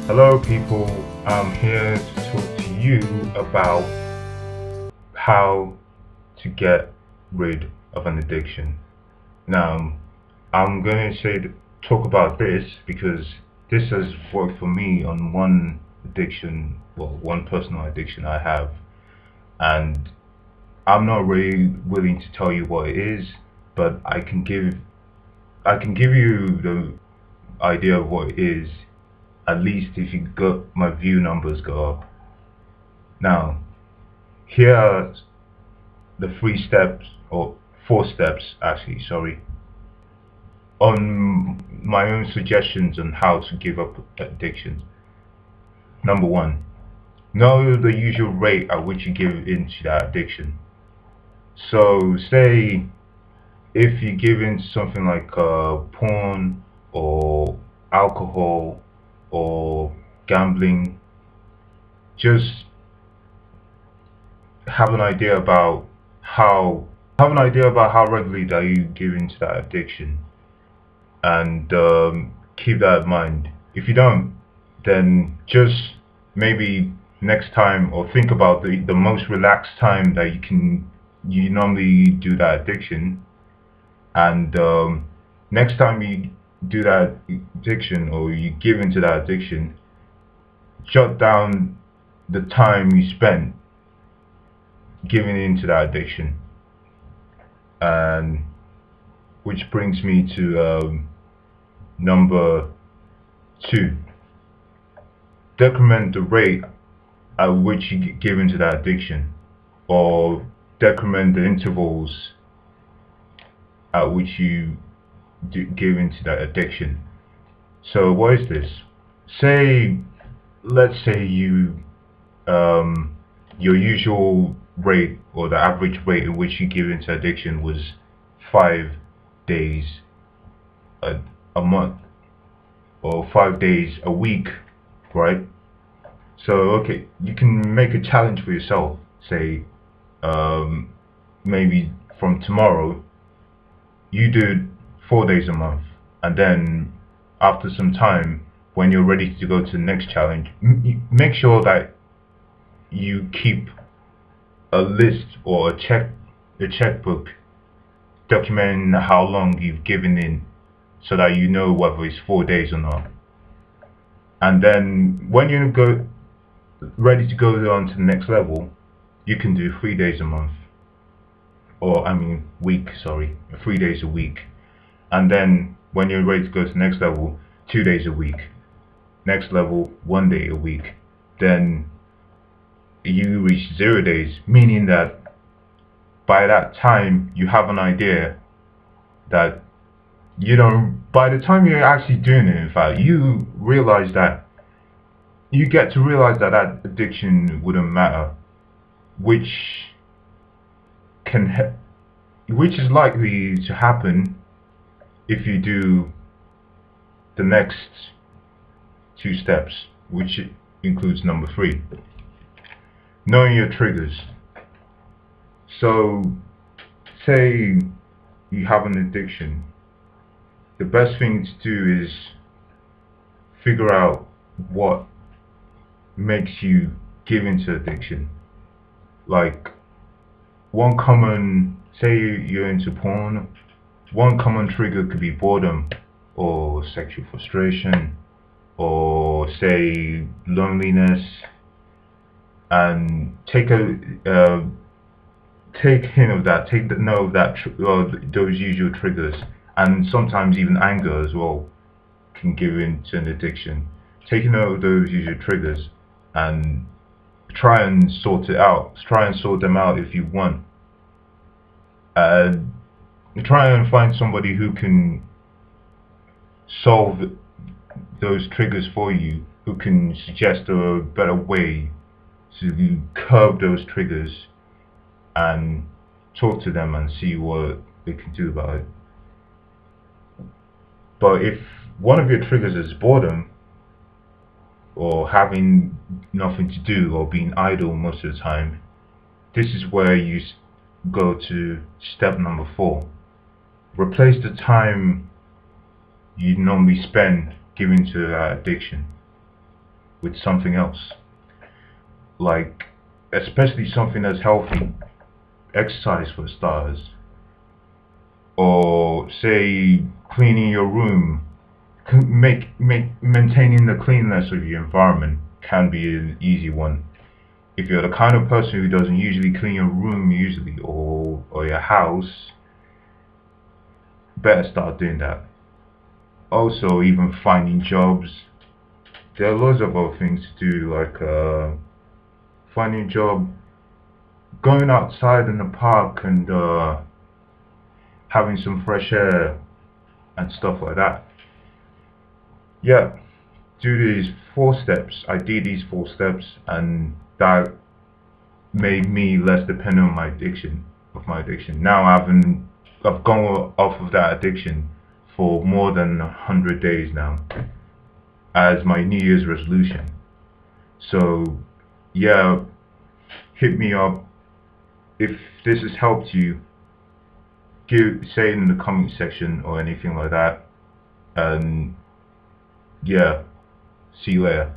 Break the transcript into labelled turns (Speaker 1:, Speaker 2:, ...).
Speaker 1: Hello people, I'm here to talk to you about how to get rid of an addiction. Now, I'm going to talk about this because this has worked for me on one addiction, well, one personal addiction I have, and I'm not really willing to tell you what it is, but I can give you the idea of what it is, at least if you got my view numbers go up. Now, here are the 3 steps, or 4 steps actually, sorry, on my own suggestions on how to give up addiction. Number 1, know the usual rate at which you give into that addiction. So say if you give into something like porn or alcohol or gambling, just have an idea about how regularly that you give into that addiction, and keep that in mind. If you don't, then just maybe next time, or think about the most relaxed time that you normally do that addiction, and next time you do that addiction or you give into that addiction, jot down the time you spent giving into that addiction. And which brings me to number 2, decrement the rate at which you give into that addiction, or decrement the intervals at which you give into that addiction. So what is this? Let's say your usual rate, or the average rate in which you give into addiction, was 5 days a month, or 5 days a week, right? So okay, you can make a challenge for yourself. Say maybe from tomorrow you do 4 days a month, and then after some time, when you're ready to go to the next challenge, make sure that you keep a list or a checkbook documenting how long you've given in, so that you know whether it's 4 days or not. And then when you go ready to go on to the next level, you can do 3 days a month, or I mean week, sorry, 3 days a week. And then when you're ready to go to the next level, 2 days a week. Next level, 1 day a week. Then you reach 0 days, meaning that by that time you have an idea that, by the time you're actually doing it, in fact, you get to realize that that addiction wouldn't matter, which is likely to happen if you do the next 2 steps, which includes number 3, knowing your triggers. So say you have an addiction, the best thing to do is figure out what makes you give into addiction. Like, say you're into porn, one common trigger could be boredom, or sexual frustration, or say loneliness. And take hint of that, take the note of that, those usual triggers, and sometimes even anger as well can give into an addiction. Take note of those usual triggers and try and sort it out. Try and sort them out if you want. Try and find somebody who can solve those triggers for you, who can suggest a better way to curb those triggers, and talk to them and see what they can do about it. But if one of your triggers is boredom, or having nothing to do, or being idle most of the time, this is where you go to step number 4. Replace the time you normally spend giving to that addiction. with something else, like especially something that's healthy, exercise for starters, or say cleaning your room. Maintaining the cleanliness of your environment can be an easy one. If you're the kind of person who doesn't usually clean your room usually, or your house, better start doing that. Also, even finding jobs. There are loads of other things to do, like finding a job, going outside in the park, and having some fresh air and stuff like that. Yeah, do these 4 steps. I did these 4 steps, and that made me less dependent on my addiction. Now I've gone off of that addiction for more than 100 days now, as my New Year's resolution. So yeah, hit me up if this has helped you. Say it in the comment section or anything like that, and yeah, see you later.